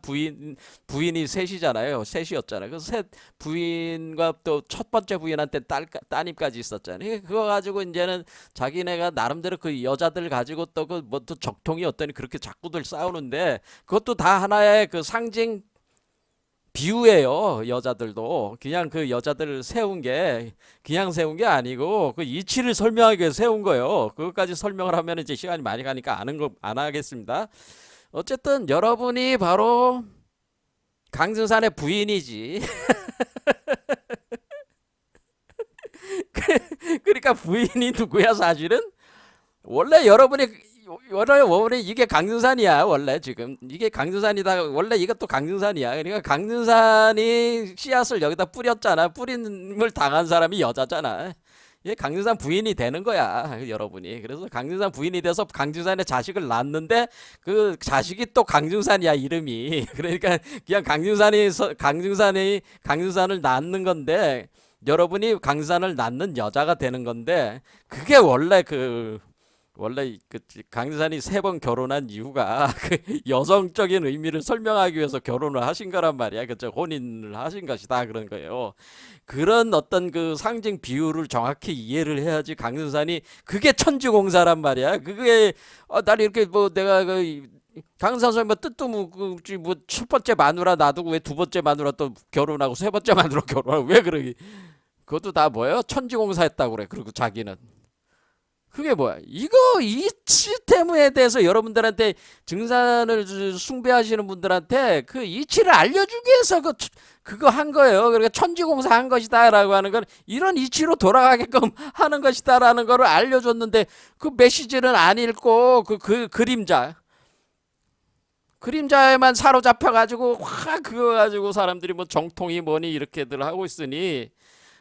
부인이 셋이잖아요. 셋이었잖아요. 그래서 셋 부인과 또 첫 번째 부인한테 따님까지 있었잖아요. 그거 가지고 이제는 자기네가 나름대로 그 여자들 가지고 또 그 뭐 또 적통이 어떠니 그렇게 자꾸들 싸우는데 그것도 다 하나의 그 상징 비유예요. 여자들도 그냥 그 여자들 세운 게 그냥 세운 게 아니고 그 이치를 설명하기 위해서 세운 거예요. 그것까지 설명을 하면 이제 시간이 많이 가니까 안 하겠습니다. 어쨌든 여러분이 바로 강승산의 부인이지. 그러니까 부인이 누구야 사실은? 원래 여러분이 이게 강릉산이야 원래 지금 이게 강릉산이다 원래 이것도 강릉산이야. 그러니까 강릉산이 씨앗을 여기다 뿌렸잖아. 뿌림을 당한 사람이 여자잖아. 얘 강릉산 부인이 되는 거야 여러분이. 그래서 강릉산 부인이 돼서 강릉산에 자식을 낳는데 그 자식이 또 강릉산이야 이름이. 그러니까 그냥 강릉산을 낳는 건데 여러분이 강릉산을 낳는 여자가 되는 건데 그게 원래 그 강산이 세 번 결혼한 이유가 그 여성적인 의미를 설명하기 위해서 결혼을 하신 거란 말이야. 그죠? 혼인을 하신 것이다 그런 거예요. 그런 어떤 그 상징 비유를 정확히 이해를 해야지 강산이 그게 천지공사란 말이야. 그게 난 이렇게 뭐 내가 그 강산 선생 뭐 뜻도 뭐첫 번째 마누라 놔두고 왜 두 번째 마누라 또 결혼하고 세 번째 마누라 결혼하고 왜 그러기? 그것도 다 뭐예요? 천지공사했다고 그래. 그리고 자기는. 그게 뭐야? 이 시스템에 대해서 여러분들한테 증산을 숭배하시는 분들한테 그 이치를 알려주기 위해서 그거 한 거예요. 그러니까 천지공사 한 것이다라고 하는 건 이런 이치로 돌아가게끔 하는 것이다라는 거를 알려줬는데 그 메시지는 안 읽고 그 그림자에만 사로잡혀가지고 확 그거 가지고 사람들이 뭐 정통이 뭐니 이렇게들 하고 있으니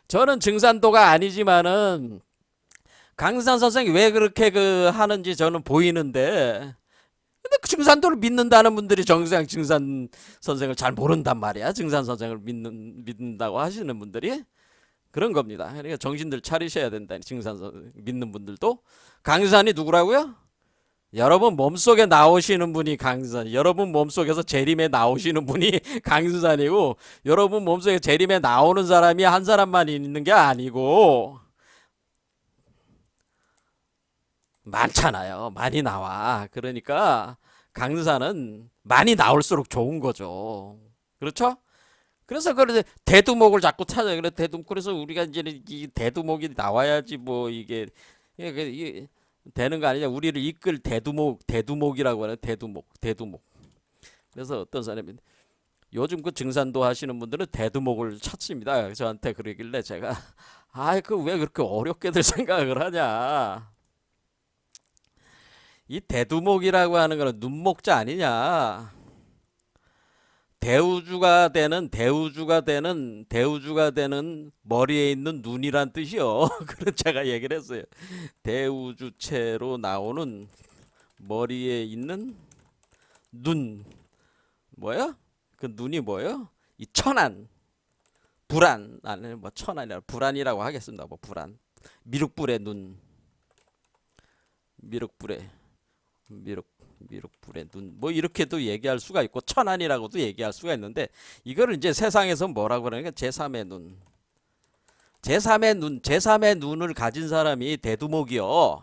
저는 증산도가 아니지만은 강산 선생이 왜 그렇게 그 하는지 저는 보이는데 근데 그 증산도를 믿는다는 분들이 정상 증산 선생을 잘 모른단 말이야. 증산 선생을 믿는다고 하시는 분들이 그런 겁니다. 그러니까 정신들 차리셔야 된다. 증산 선생 믿는 분들도 강산이 누구라고요? 여러분 몸속에 나오시는 분이 강산. 여러분 몸속에서 재림에 나오시는 분이 강산이고 여러분 몸속에 재림에 나오는 사람이 한 사람만 있는 게 아니고 많잖아요. 많이 나와. 그러니까 강산은 많이 나올수록 좋은 거죠. 그렇죠? 그래서 대두목을 자꾸 찾아요. 그래서 우리가 이제 이 대두목이 나와야지 뭐 이게 되는 거 아니냐. 우리를 이끌 대두목이라고 하는 대두목. 그래서 어떤 사람이 요즘 그 증산도 하시는 분들은 대두목을 찾습니다. 저한테 그러길래 제가 그 왜 그렇게 어렵게들 생각을 하냐. 이 대두목이라고 하는 거는 눈목자 아니냐. 대우주가 되는 머리에 있는 눈이란 뜻이요. 그런 제가 얘기를 했어요. 대우주체로 나오는 머리에 있는 눈 뭐야? 그 눈이 뭐예요? 이 천안 불안 아니 뭐 천안이라 불안이라고 하겠습니다. 뭐 불안 미륵불의 눈 미륵불의 눈 뭐 이렇게도 얘기할 수가 있고 천안이라고도 얘기할 수가 있는데 이거를 이제 세상에서 뭐라고 그러니까 제3의 눈을 가진 사람이 대두목이요.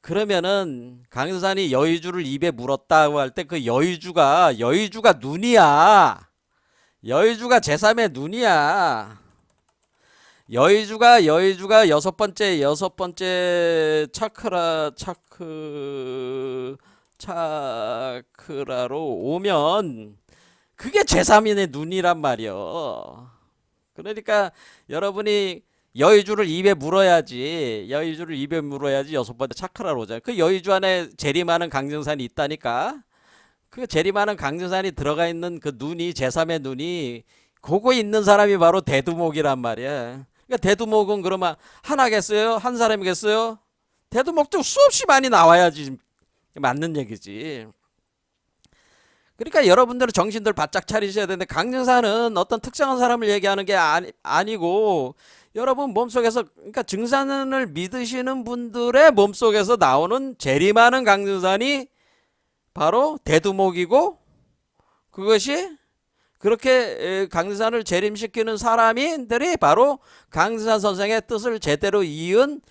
그러면은 강산이 여의주를 입에 물었다고 할 때 그 여의주가 눈이야. 여의주가 제3의 눈이야. 여의주가 여섯 번째 차크라로 오면 그게 제3인의 눈이란 말이요. 그러니까 여러분이 여의주를 입에 물어야지 여섯 번째 차크라로 오잖아요. 그 여의주 안에 재림하는 강정산이 있다니까. 그 재림하는 강정산이 들어가 있는 그 눈이 제3의 눈이 그거 있는 사람이 바로 대두목이란 말이야. 그러니까 대두목은 그러면 하나겠어요? 한 사람이겠어요? 대두목도 수없이 많이 나와야지 맞는 얘기지. 그러니까 여러분들은 정신들 바짝 차리셔야 되는데, 강증사는 어떤 특정한 사람을 얘기하는 게 아니고 여러분 몸속에서, 그러니까 증산을 믿으시는 분들의 몸속에서 나오는 재림하는 강증산이 바로 대두목이고, 그것이 그렇게 강증산을 재림시키는 사람들이 바로 강증산 선생의 뜻을 제대로 이은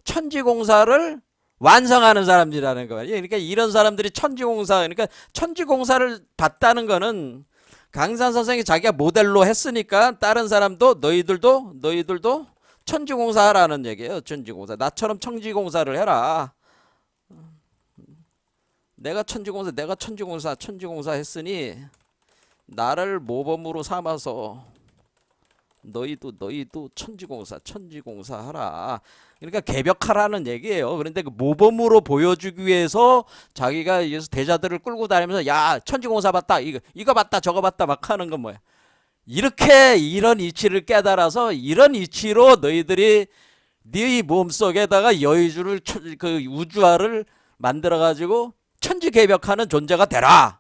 천지공사를 완성하는 사람들이라는 거예요. 그러니까 이런 사람들이 천지공사, 그러니까 천지공사를 봤다는 거는 강산 선생이 자기가 모델로 했으니까 다른 사람도 너희들도 천지공사하라는 얘기예요. 천지공사. 나처럼 천지공사를 해라. 내가 천지공사 했으니 나를 모범으로 삼아서 너희도 천지공사 하라. 그러니까 개벽하라는 얘기예요. 그런데 그 모범으로 보여주기 위해서 자기가 대자들을 끌고 다니면서 야 천지공사 봤다, 이거 봤다, 저거 봤다 막 하는 건 뭐야? 이렇게 이런 이치를 깨달아서 이런 이치로 너희들이 네 몸속에다가 여의주를 그 우주화를 만들어 가지고 천지개벽하는 존재가 되라.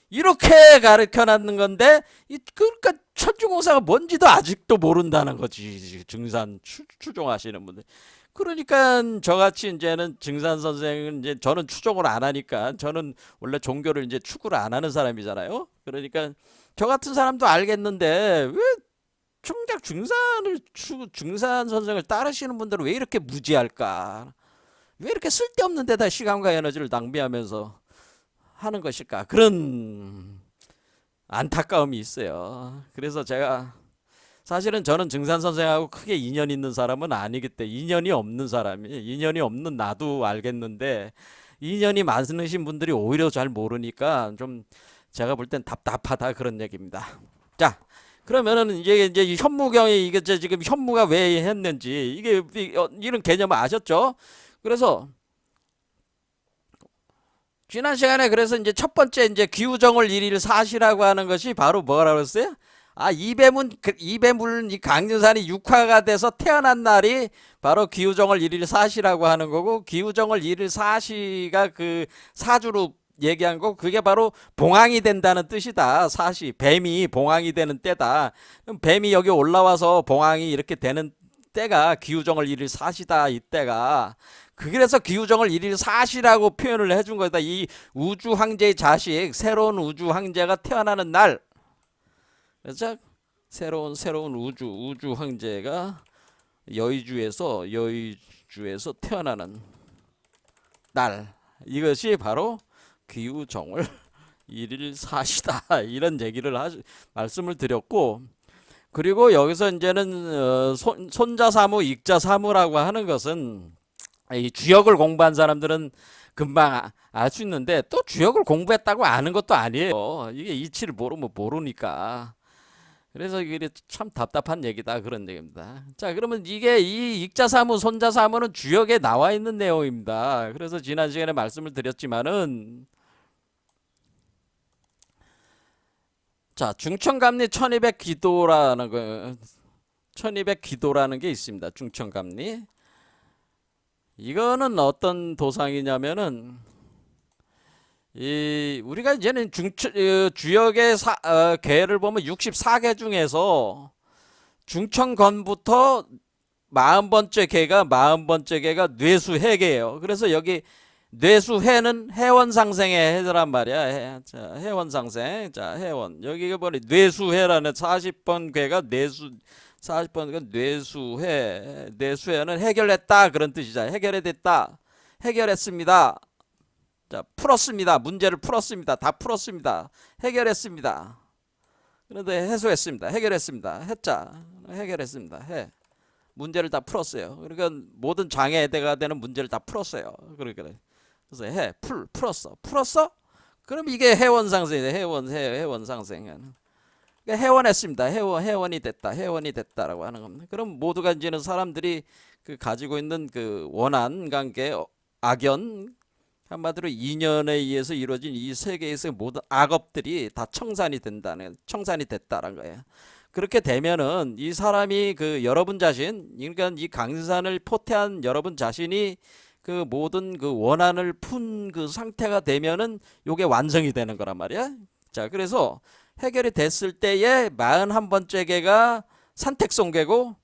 이렇게 가르쳐놨는 건데, 그러니까 천지공사가 뭔지도 아직도 모른다는 거지. 증산 추종하시는 분들. 그러니까 저같이 이제는 증산 선생은 이제 저는 추종을 안 하니까, 저는 원래 종교를 이제 추구를 안 하는 사람이잖아요. 그러니까 저 같은 사람도 알겠는데 왜 정작 증산 선생을 따르시는 분들은 왜 이렇게 무지할까? 왜 이렇게 쓸데없는 데다 시간과 에너지를 낭비하면서 하는 것일까? 그런 안타까움이 있어요. 그래서 제가 사실은 저는 증산 선생하고 크게 인연 있는 사람은 아니기 때문에, 인연이 없는 사람이, 인연이 없는 나도 알겠는데 인연이 많으신 분들이 오히려 잘 모르니까 좀 제가 볼 땐 답답하다, 그런 얘기입니다. 자, 그러면은 이제 현무경이 이게 지금 현무가 왜 했는지 이게 이런 개념을 아셨죠? 그래서 지난 시간에 그래서 이제 첫 번째 이제 기우정을 일일 사시라고 하는 것이 바로 뭐라고 했어요? 이배물 이 강진산이 육화가 돼서 태어난 날이 바로 기우정을 일일 사시라고 하는 거고, 기우정을 일일 사시가 그 사주로 얘기한 거, 그게 바로 봉황이 된다는 뜻이다. 사시, 뱀이 봉황이 되는 때다. 그럼 뱀이 여기 올라와서 봉황이 이렇게 되는 때가 기우정을 일일 사시다, 이때가. 그래서 기우정을 일일 사시라고 표현을 해준 거다. 이 우주 황제의 자식, 새로운 우주 황제가 태어나는 날. 그래서 새로운 우주 황제가 여의주에서 태어나는 날. 이것이 바로 기우정을 일일 사시다. 이런 얘기를 말씀을 드렸고, 그리고 여기서 이제는 손자사무, 익자사무라고 하는 것은 이 주역을 공부한 사람들은 금방 알 수 있는데, 또 주역을 공부했다고 아는 것도 아니에요. 이게 이치를 모르니까. 그래서 이게 참 답답한 얘기다, 그런 얘기입니다. 자, 그러면 이게 이 익자사무, 손자사무는 주역에 나와 있는 내용입니다. 그래서 지난 시간에 말씀을 드렸지만은, 자, 중천감리 1200기도라는 거, 1200기도라는 게 있습니다. 중천감리. 이거는 어떤 도상이냐면은, 우리가 이제는 주역의 계를 보면 64개 중에서 중천건부터 40번째 계가 뇌수해계예요. 그래서 여기 뇌수해는 해원상생의 해란 말이야. 자, 해원상생. 자, 해원. 여기가 뭐니? 뇌수해라는 40번 계가 40번 뇌수해. 뇌수해는 해결했다, 그런 뜻이죠. 해결했다. 해결했습니다. 자, 풀었습니다. 문제를 풀었습니다. 다 풀었습니다. 해결했습니다. 그런데 해소했습니다. 해결했습니다. 했자. 해결했습니다. 문제를 다 풀었어요. 그러니까 모든 장애가 되는 문제를 다 풀었어요. 그러니까 그래서 풀었어? 그럼 이게 해원상생이에요. 해원상생. 그러니까 해원했습니다. 해원이 됐다라고 하는 겁니다. 그럼 모두가 이제는 사람들이 그 가지고 있는 그 원한 관계, 악연, 한마디로 인연에 의해서 이루어진 이 세계에서 모든 악업들이 다 청산이 됐다는 거예요. 그렇게 되면은 이 사람이 그 여러분 자신, 그러니까 이 강산을 포태한 여러분 자신이 그 모든 그 원한을 푼 그 상태가 되면은 요게 완성이 되는 거란 말이야. 자, 그래서 해결이 됐을 때에 41번째 개가 산택송개고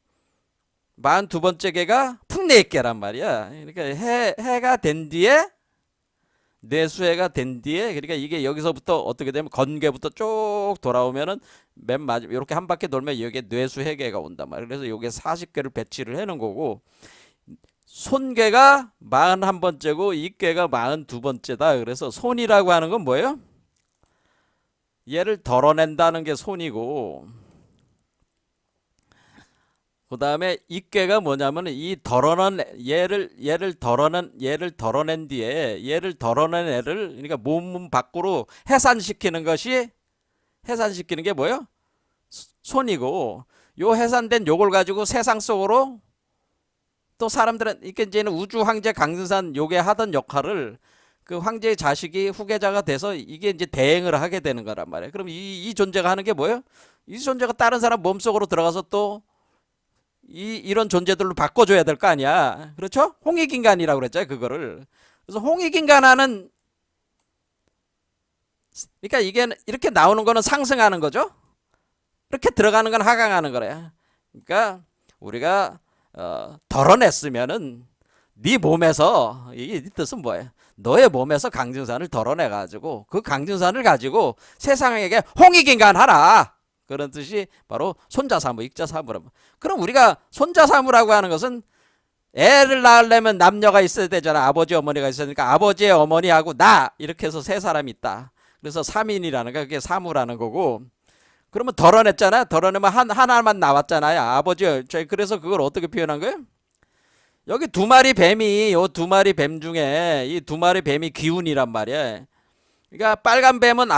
42번째 개가 풍내익개란 말이야. 그러니까 해가 된 뒤에 뇌수해가 된 뒤에, 그러니까 이게 여기서부터 어떻게 되면 건개부터 쭉 돌아오면은 맨 마지막 이렇게 한 바퀴 돌면 여기에 뇌수해계가 온단 말이야. 그래서 요게 40개를 배치를 해놓은 거고, 손개가 41번째고 이개가 42번째다. 그래서 손이라고 하는 건 뭐예요? 얘를 덜어낸다는 게 손이고, 그 다음에 이꾀가 뭐냐면 이 덜어낸 얘를 덜어낸 뒤에 얘를 덜어낸 애를, 그러니까 몸 밖으로 해산시키는 것이, 해산시키는 게 뭐예요? 손이고, 요 해산된 요걸 가지고 세상 속으로 또 사람들은 이게 이제는 우주 황제 강등산 요게 하던 역할을 그 황제의 자식이 후계자가 돼서 이게 이제 대행을 하게 되는 거란 말이에요. 그럼 이 존재가 하는 게 뭐예요? 이 존재가 다른 사람 몸속으로 들어가서 또 이런 존재들로 바꿔줘야 될 거 아니야. 그렇죠? 홍익인간이라고 그랬잖아요, 그거를. 그래서 홍익인간하는, 그러니까 이게 이렇게 나오는 거는 상승하는 거죠. 이렇게 들어가는 건 하강하는 거래요. 그러니까 우리가 덜어냈으면은 네 몸에서, 이게 네 뜻은 뭐예요? 너의 몸에서 강증산을 덜어내 가지고 그 강증산을 가지고 세상에게 홍익인간 하라, 그런 뜻이 바로 손자사무, 익자사무라고. 그럼 우리가 손자사무라고 하는 것은 애를 낳으려면 남녀가 있어야 되잖아. 아버지 어머니가 있어야 되니까 아버지의 어머니하고 나 이렇게 해서 세 사람이 있다. 그래서 3인이라는 거, 그게 사무라는 거고. 그러면 덜어냈잖아. 덜어내면 하나만 나왔잖아요. 아버지. 그래서 그걸 어떻게 표현한 거예요? 여기 두 마리 뱀이, 요 두 마리 뱀 중에 이 두 마리 뱀이 기운이란 말이야. 그러니까 빨간 뱀은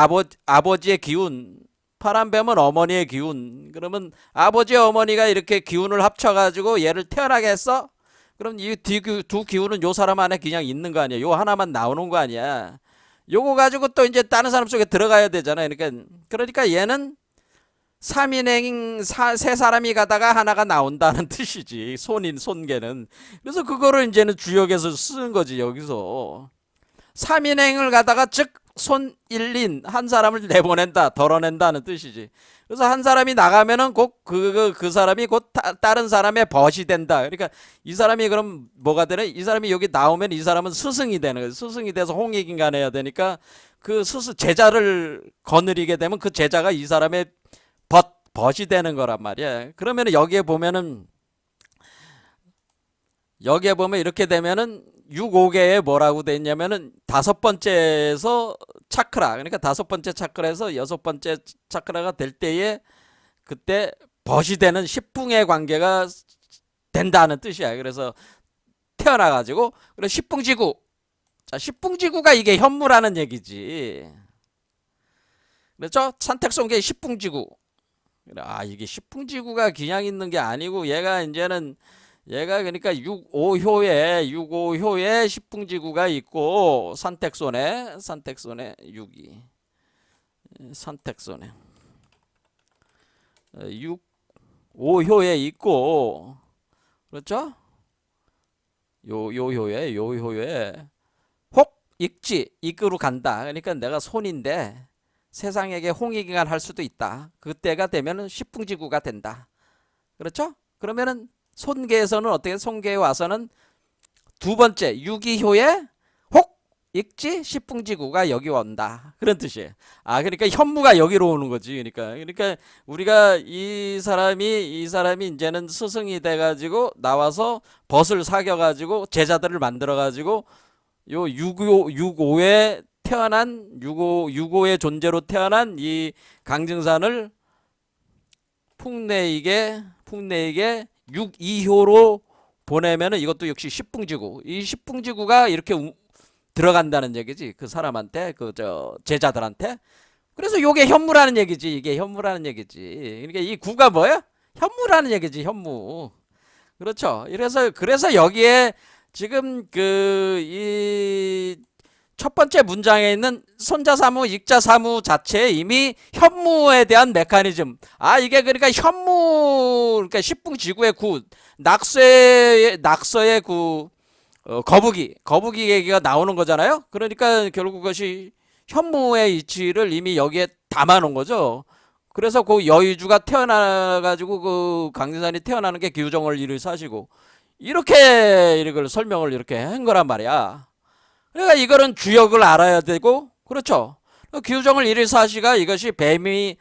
아버지의 기운, 파란 뱀은 어머니의 기운. 그러면 아버지 어머니가 이렇게 기운을 합쳐가지고 얘를 태어나게 했어? 그럼 이 두 기운은 요 사람 안에 그냥 있는 거 아니야. 요 하나만 나오는 거 아니야. 요거 가지고 또 이제 다른 사람 속에 들어가야 되잖아. 그러니까 얘는 3인행 세 사람이 가다가 하나가 나온다는 뜻이지. 손개는. 그래서 그거를 이제는 주역에서 쓰는 거지, 여기서. 3인행을 가다가 즉 손 1인 한 사람을 내보낸다, 덜어낸다는 뜻이지. 그래서 한 사람이 나가면은 곧 그 사람이 곧 다른 사람의 벗이 된다. 그러니까 이 사람이 그럼 뭐가 되네? 이 사람이 여기 나오면 이 사람은 스승이 되는 거예요. 스승이 돼서 홍익인간 해야 되니까 그 제자를 거느리게 되면 그 제자가 이 사람의 벗이 되는 거란 말이야. 그러면 여기에 보면 이렇게 되면은 6,5개에 뭐라고 돼 있냐면은 다섯 번째에서 차크라, 그러니까 다섯 번째 차크라에서 여섯 번째 차크라가 될 때에 그때 벗이 되는 십풍의 관계가 된다는 뜻이야. 그래서 태어나가지고, 그래서 십풍지구. 자, 십풍지구가 이게 현무라는 얘기지. 그렇죠? 산택송계 십풍지구. 아, 이게 십풍지구가 그냥 있는 게 아니고 얘가 그러니까 6,5효에 십풍지구가 있고, 산택손에 6이 산택손에 6,5효에 있고, 그렇죠? 요 효에 혹 익지, 익으로 간다. 그러니까 내가 손인데 세상에게 홍익인간 할 수도 있다. 그때가 되면은 십풍지구가 된다. 그렇죠? 그러면은 손계에서는 어떻게, 손계에 와서는 두 번째 6,2효에 혹 익지 십풍지구가 여기 온다. 그런 뜻이에요. 아, 그러니까 현무가 여기로 오는 거지. 그러니까 우리가 이 사람이 이제는 스승이 돼가지고 나와서 벗을 사겨가지고 제자들을 만들어가지고 요 6,5에 태어난 6,5의 존재로 태어난 이 강증산을 풍내에게 6,2효로 보내면은 이것도 역시 십풍지구. 이 십풍지구가 이렇게 들어간다는 얘기지. 그 사람한테, 제자들한테. 그래서 요게 현무라는 얘기지. 이게 현무라는 얘기지. 그러니까 이 구가 뭐야? 현무라는 얘기지, 현무. 그렇죠. 그래서 여기에 지금 이 첫 번째 문장에 있는 손자사무, 익자사무 자체에 이미 현무에 대한 메커니즘. 아, 이게 그러니까 현무, 그러니까 십풍지구의 구, 낙서의 구, 거북이 얘기가 나오는 거잖아요. 그러니까 결국 그것이 현무의 이치를 이미 여기에 담아 놓은 거죠. 그래서 그 여의주가 태어나가지고 그 강진산이 태어나는 게 규정을 이를 사시고 이렇게 이걸 설명을 이렇게 한 거란 말이야. 그러니까 이거는 주역을 알아야 되고 그렇죠. 규정을 일일 사시가 이것이 뱀이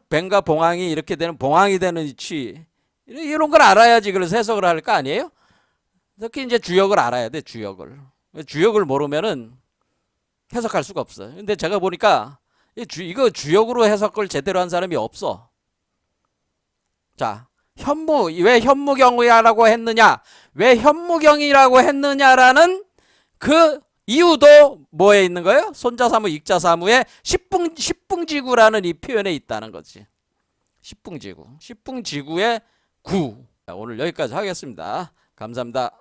뱀과 봉황이 이렇게 되는 봉황이 되는 이치 이런 걸 알아야지 그래서 해석을 할 거 아니에요? 특히 이제 주역을 알아야 돼. 주역을 모르면은 해석할 수가 없어. 근데 제가 보니까 이거 주역으로 해석을 제대로 한 사람이 없어. 자, 왜 현무경이라고 했느냐? 왜 현무경이라고 했느냐라는 그 이유도 뭐에 있는 거예요? 손자사무, 익자사무의 십풍지구라는 이 표현에 있다는 거지. 십풍지구의 구. 자, 오늘 여기까지 하겠습니다. 감사합니다.